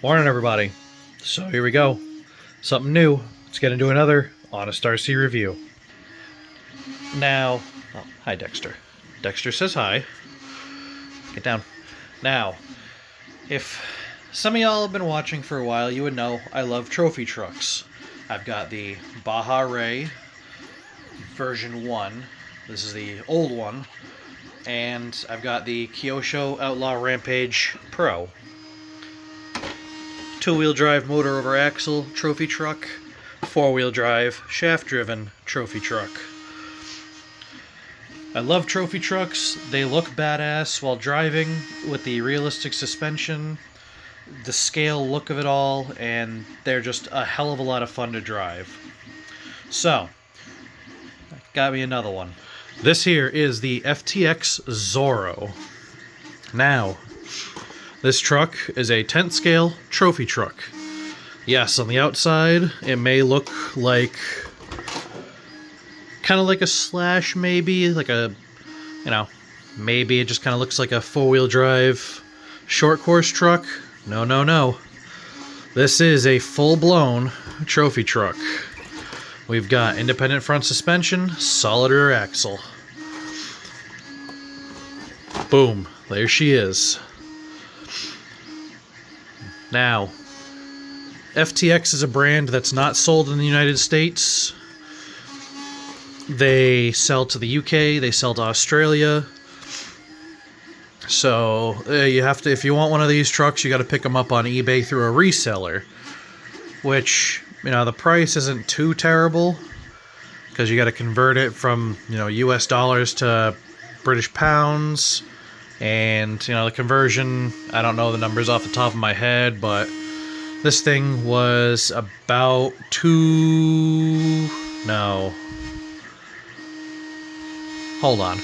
Morning, everybody. So here we go. Something new. Let's get into another Honest RC review. Now, hi Dexter. Dexter says hi. Get down. Now, if some of y'all have been watching for a while, you would know I love trophy trucks. I've got the Baja Ray version 1. This is the old one. And I've got the Kyosho Outlaw Rampage Pro. Two-wheel drive motor over axle trophy truck, four-wheel drive shaft driven trophy truck. I love trophy trucks. They look badass while driving with the realistic suspension, the scale look of it all, and they're just a hell of a lot of fun to drive. So, got me another one. This here is the FTX Zorro. Now, this truck is a 10th scale trophy truck. Yes, on the outside, it may look like kind of like a slash, maybe like a, maybe it just kind of looks like a four-wheel drive short course truck. No. This is a full-blown trophy truck. We've got independent front suspension, solid rear axle. Boom, there she is. Now, FTX is a brand that's not sold in the United States. They sell to the UK, they sell to Australia. So, you have to, if you want one of these trucks, you got to pick them up on eBay through a reseller. Which, the price isn't too terrible, because you got to convert it from, US dollars to British pounds. And, the conversion, I don't know the numbers off the top of my head, but this thing was about hold on.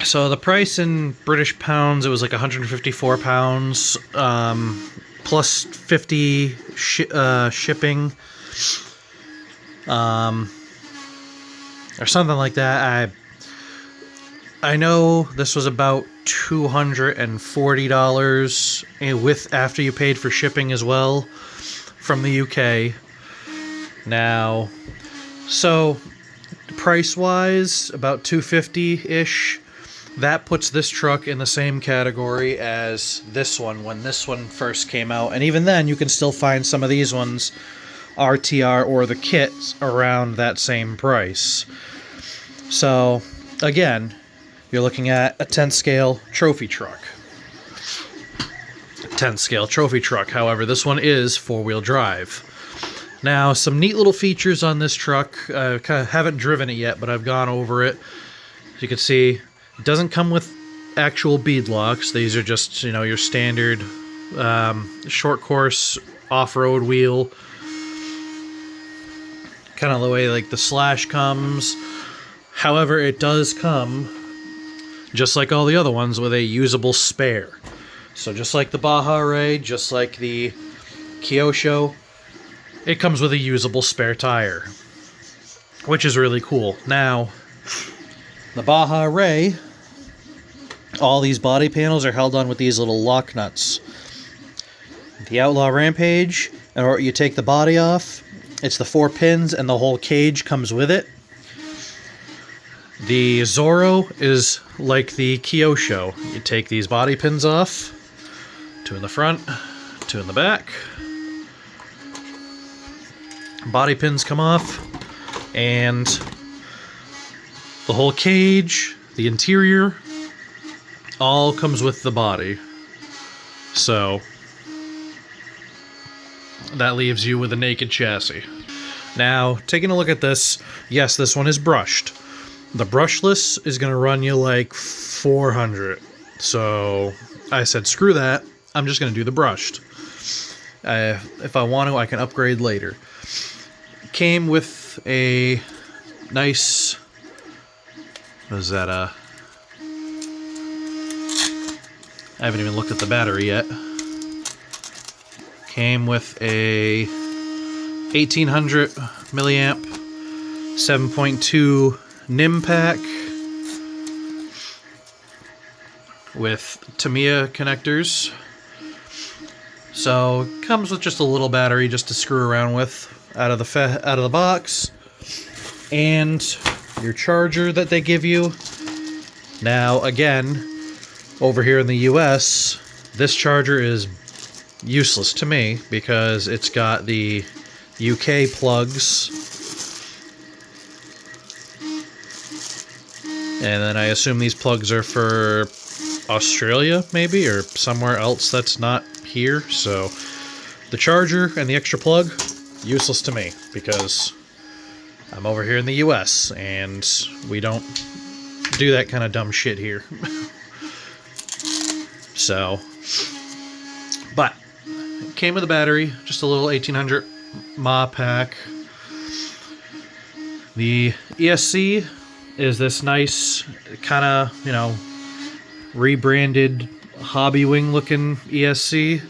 So the price in British pounds, it was like 154 pounds, plus 50 shipping, or something like that. I know this was about $240 with after you paid for shipping as well from the UK. Now, so price-wise, about $250-ish. That puts this truck in the same category as this one when this one first came out. And even then, you can still find some of these ones, RTR or the kits, around that same price. So, again, you're looking at a 10th scale trophy truck. 10th scale trophy truck. However, this one is four-wheel drive. Now, some neat little features on this truck. I haven't driven it yet, but I've gone over it. As you can see, it doesn't come with actual bead locks. These are just, your standard short course off-road wheel. Kind of the way like the Slash comes. However, it does come, just like all the other ones, with a usable spare. So just like the Baja Ray, just like the Kyosho, it comes with a usable spare tire, which is really cool. Now, the Baja Ray, all these body panels are held on with these little lock nuts. The Outlaw Rampage, or you take the body off, it's the 4 pins and the whole cage comes with it. The Zorro is like the Kyosho. You take these body pins off, 2 in the front, 2 in the back. Body pins come off, and the whole cage, the interior, all comes with the body. So, that leaves you with a naked chassis. Now, taking a look at this, yes, this one is brushed. The brushless is going to run you like $400. So I said, screw that. I'm just going to do the brushed. If I want to, I can upgrade later. Came with a nice, what is that? I haven't even looked at the battery yet. Came with a 1800 milliamp 7.2 NIM pack with Tamiya connectors. So it comes with just a little battery just to screw around with out of the box, and your charger that they give you. Now again, over here in the US, this charger is useless to me because it's got the UK plugs, and then I assume these plugs are for Australia maybe, or somewhere else that's not here. So the charger and the extra plug, useless to me because I'm over here in the US and we don't do that kind of dumb shit here. So, but it came with a battery, just a little 1800 mAh pack. The ESC is this nice kind of, you know, rebranded Hobby Wing looking ESC.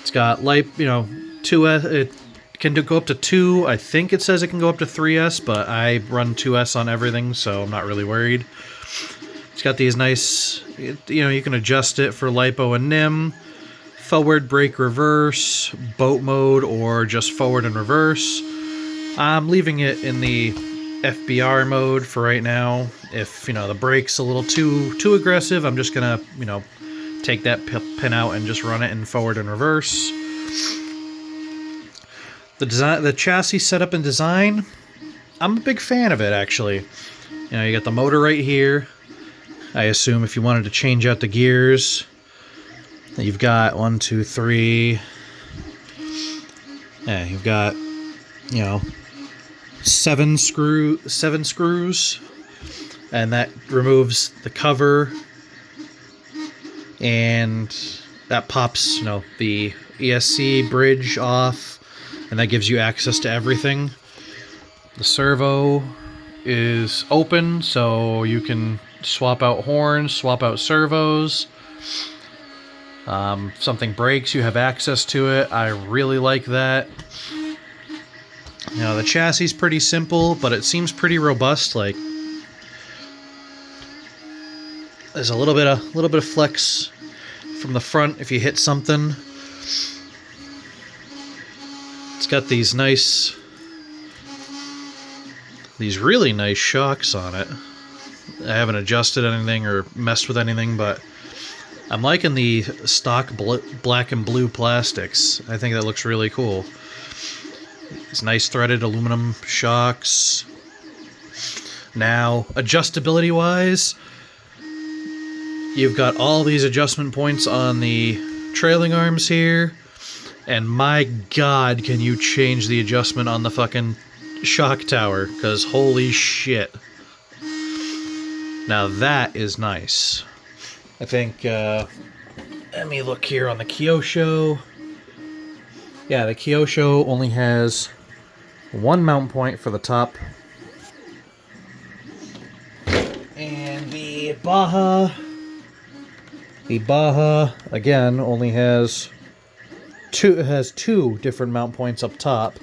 It's got light, you know, 2S. It can go up to 2. I think it says it can go up to 3S, but I run 2S on everything, so I'm not really worried. It's got these nice, you know, you can adjust it for LiPo and NIM, forward, brake, reverse, boat mode, or just forward and reverse. I'm leaving it in the FBR mode for right now. If, you know, the brake's a little too aggressive, I'm just gonna, you know, take that pin out and just run it in forward and reverse. The chassis setup and design, I'm a big fan of it, actually. You know, you got the motor right here. I assume if you wanted to change out the gears, you've got 1, 2, 3. Yeah, you've got, you know, 7 screws, and that removes the cover, and that pops, you know, the ESC bridge off, and that gives you access to everything. The servo is open, so you can swap out horns, swap out servos. Something breaks, you have access to it. I really like that. You know, the chassis is pretty simple, but it seems pretty robust. Like, there's a little bit of flex from the front if you hit something. It's got these really nice shocks on it. I haven't adjusted anything or messed with anything, but I'm liking the stock black and blue plastics. I think that looks really cool. These nice threaded aluminum shocks. Now, adjustability wise, you've got all these adjustment points on the trailing arms here, and my god, can you change the adjustment on the fucking shock tower, because holy shit. Now that is nice. I think, let me look here on the Kyosho. Yeah, the Kyosho only has one mount point for the top. And the Baja, again, only has two different mount points up top.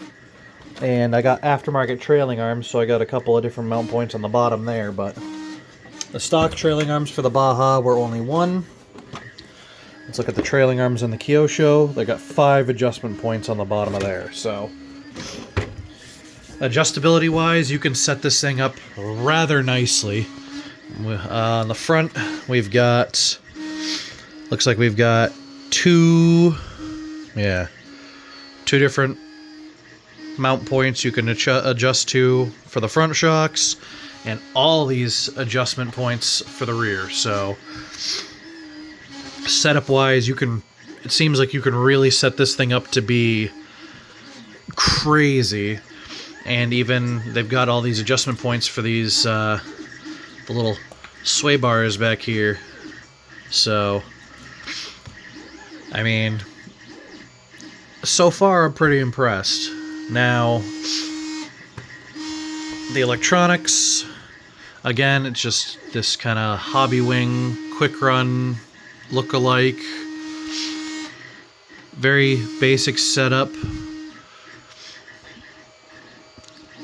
And I got aftermarket trailing arms, so I got a couple of different mount points on the bottom there, but the stock trailing arms for the Baja were only one. Let's look at the trailing arms in the Kyosho. They got 5 adjustment points on the bottom of there, so adjustability wise, you can set this thing up rather nicely. On the front, we've got, looks like we've got two different mount points you can adjust to for the front shocks, and all these adjustment points for the rear. So setup wise, it seems like you can really set this thing up to be crazy. And even they've got all these adjustment points for these the little sway bars back here. So I mean, so far I'm pretty impressed. Now, the electronics, again, it's just this kind of Hobby Wing quick run look-alike. Very basic setup.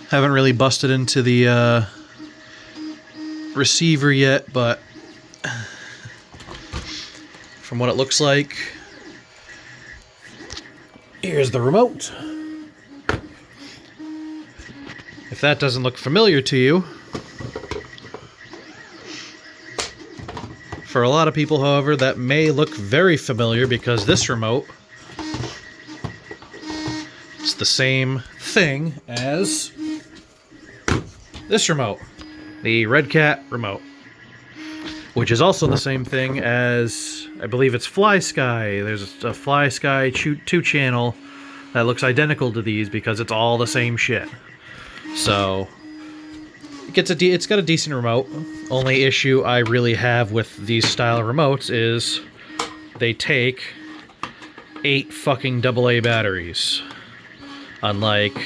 Haven't really busted into the receiver yet, but from what it looks like, Here's the remote. If that doesn't look familiar to you, for a lot of people, however, that may look very familiar because this remote, it's the same thing as this remote, the Red Cat remote, which is also the same thing as, I believe it's Fly Sky. There's a Fly Sky 2-channel that looks identical to these because it's all the same shit. So it's got a decent remote. Only issue I really have with these style remotes is they take 8 fucking AA batteries. Unlike,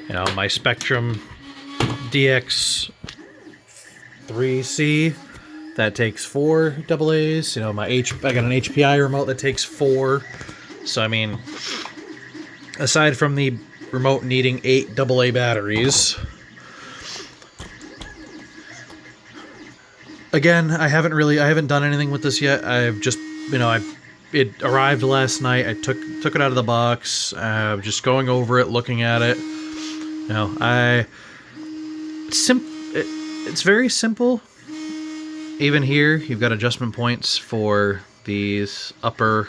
you know, my Spectrum DX3C that takes 4 AA's. You know, I got an HPI remote that takes 4. So I mean, aside from the remote needing 8 AA batteries, again, I haven't done anything with this yet. I've just, you know, it arrived last night. I took it out of the box. Just going over it, looking at it. You know, it's very simple. Even here, you've got adjustment points for these upper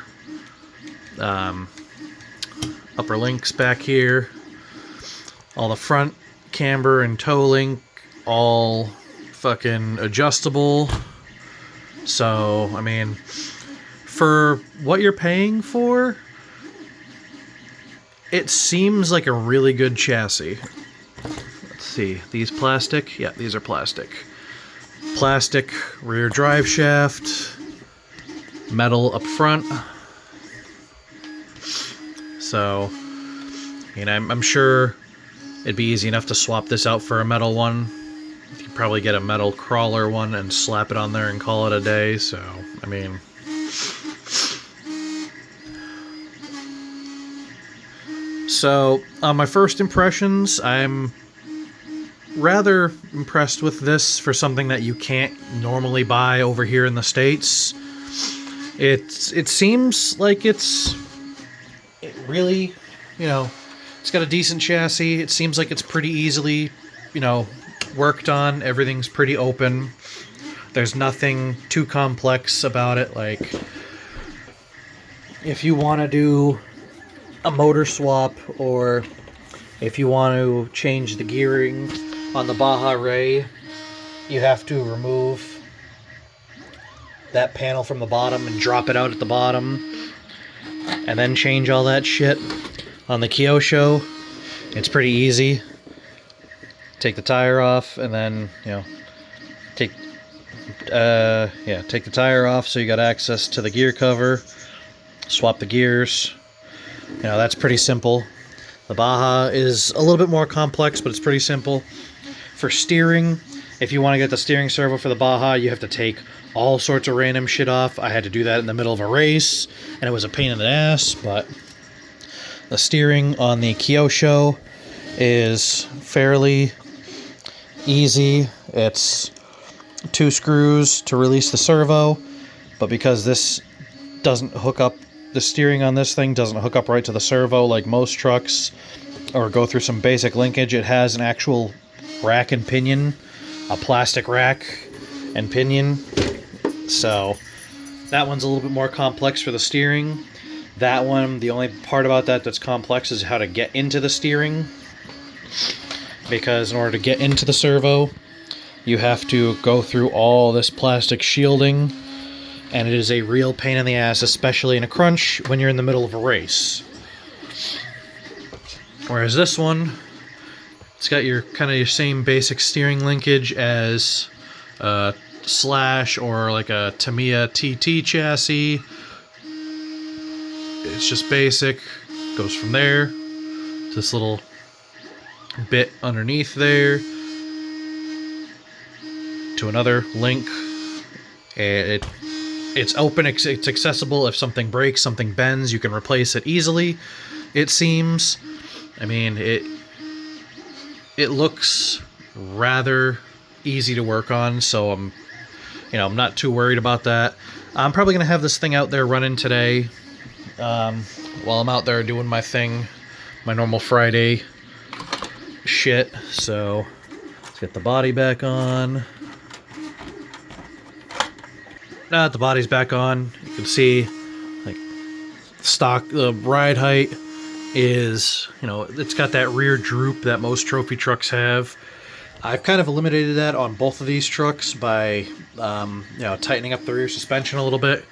links back here. All the front camber and toe link, all fucking adjustable. So, I mean, for what you're paying for, it seems like a really good chassis. Let's see, these plastic? Yeah, these are plastic. Plastic rear drive shaft, metal up front. So, I mean, I'm sure it'd be easy enough to swap this out for a metal one. You could probably get a metal crawler one and slap it on there and call it a day. So, I mean, so on my first impressions, I'm rather impressed with this for something that you can't normally buy over here in the States. It seems like it really, you know, it's got a decent chassis. It seems like it's pretty easily, you know, worked on. Everything's pretty open. There's nothing too complex about it. Like, if you want to do a motor swap, or if you want to change the gearing on the Baja Ray, you have to remove that panel from the bottom and drop it out at the bottom, and then change all that shit. On the Kyosho, it's pretty easy. Take the tire off, and then, you know, take the tire off so you got access to the gear cover. Swap the gears. You know, that's pretty simple. The Baja is a little bit more complex, but it's pretty simple. For steering, if you want to get the steering servo for the Baja, you have to take all sorts of random shit off. I had to do that in the middle of a race, and it was a pain in the ass, but the steering on the Kyosho is fairly easy. It's 2 screws to release the servo, but because this doesn't hook up, the steering on this thing doesn't hook up right to the servo like most trucks, or go through some basic linkage. It has an actual rack and pinion, a plastic rack and pinion. So that one's a little bit more complex for the steering. That one, the only part about that that's complex is how to get into the steering, because in order to get into the servo, you have to go through all this plastic shielding, and it is a real pain in the ass, especially in a crunch when you're in the middle of a race. Whereas this one, it's got your kind of your same basic steering linkage as a Slash or like a Tamiya TT chassis. It's just basic. Goes from there to this little bit underneath there to another link. It's open, it's accessible. If something breaks, something bends, you can replace it easily, it seems. I mean, it looks rather easy to work on, so I'm not too worried about that. I'm probably going to have this thing out there running today. while I'm out there doing my thing, my normal Friday shit. So let's get the body back on. Now that the body's back on, you can see like stock, the ride height is, you know, it's got that rear droop that most trophy trucks have. I've kind of eliminated that on both of these trucks by, you know, tightening up the rear suspension a little bit,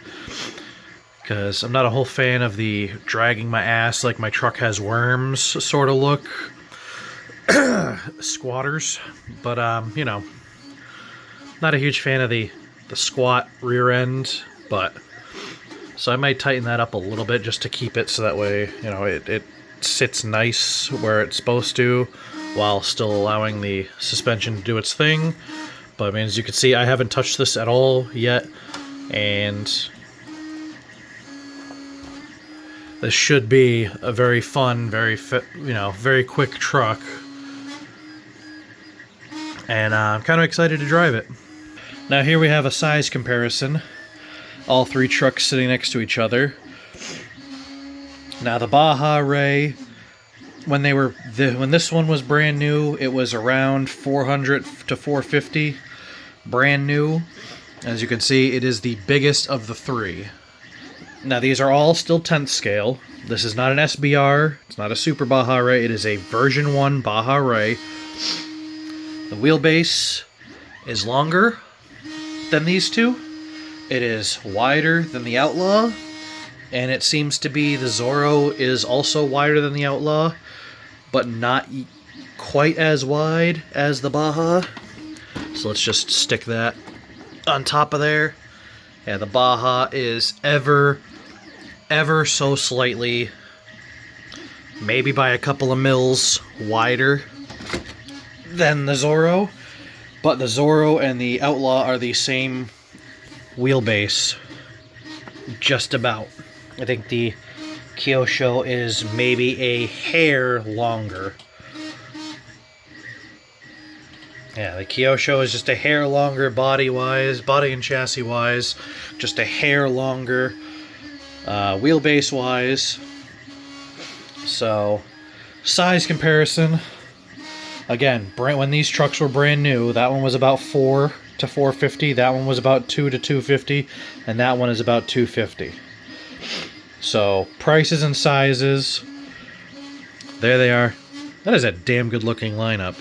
because I'm not a whole fan of the dragging my ass like my truck has worms sort of look. Squatters. But, you know, not a huge fan of the squat rear end, but so I might tighten that up a little bit just to keep it so that way, you know, it sits nice where it's supposed to, while still allowing the suspension to do its thing. But I mean, as you can see, I haven't touched this at all yet, and this should be a very fun, very very quick truck, and I'm kind of excited to drive it. Now here we have a size comparison. All three trucks sitting next to each other. Now the Baja Ray, when this one was brand new, it was around 400 to 450, brand new. As you can see, it is the biggest of the three. Now these are all still 10th scale. This is not an SBR, it's not a Super Baja Ray, it is a version 1 Baja Ray. The wheelbase is longer than these two. It is wider than the Outlaw, and it seems to be the Zorro is also wider than the Outlaw, but not quite as wide as the Baja. So let's just stick that on top of there. Yeah, the Baja is ever so slightly, maybe by a couple of mils, wider than the Zorro, but the Zorro and the Outlaw are the same wheelbase, just about. I think the Kyosho is maybe a hair longer. Yeah, the Kyosho is just a hair longer body-wise, body and chassis-wise, just a hair longer wheelbase-wise. So, size comparison. Again, when these trucks were brand new, that one was about 4 to 450, that one was about 2 to 250, and that one is about 250. So, prices and sizes, there they are. That is a damn good looking lineup.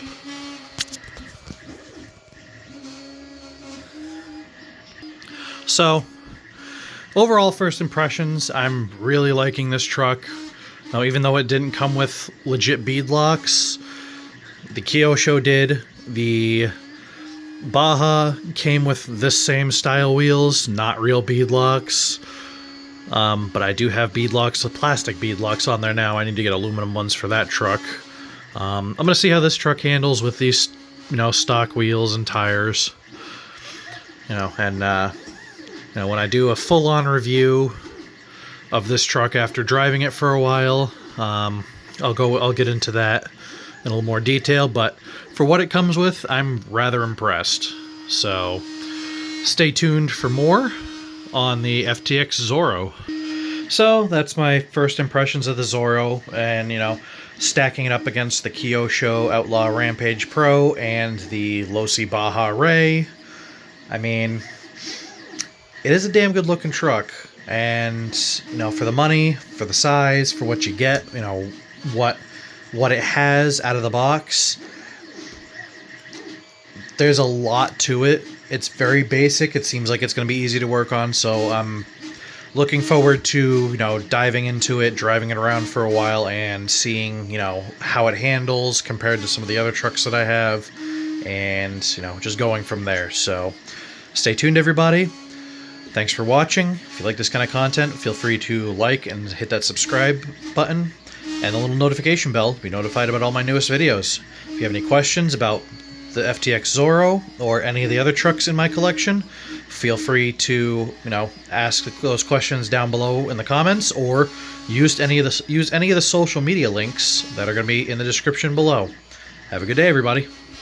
So, overall first impressions, I'm really liking this truck. Now, even though it didn't come with legit beadlocks, the Kyosho did. The Baja came with this same style wheels, not real beadlocks. But I do have beadlocks, plastic beadlocks on there now. I need to get aluminum ones for that truck. I'm going to see how this truck handles with these, you know, stock wheels and tires. You know, and you know, when I do a full-on review of this truck after driving it for a while, I'll get into that in a little more detail, but for what it comes with, I'm rather impressed. So, stay tuned for more on the FTX Zorro. So, that's my first impressions of the Zorro, and, you know, stacking it up against the Kyosho Outlaw Rampage Pro and the Losi Baja Ray. I mean, it is a damn good looking truck, and, you know, for the money, for the size, for what you get, you know, what it has out of the box, there's a lot to it. It's very basic. It seems like it's going to be easy to work on, so I'm looking forward to, you know, diving into it, driving it around for a while, and seeing, you know, how it handles compared to some of the other trucks that I have, and, you know, just going from there. So stay tuned, everybody. Thanks for watching. If you like this kind of content, feel free to like and hit that subscribe button and the little notification bell to be notified about all my newest videos. If you have any questions about the FTX Zorro or any of the other trucks in my collection, feel free to, you know, ask those questions down below in the comments, or use any of the social media links that are going to be in the description below. Have a good day, everybody.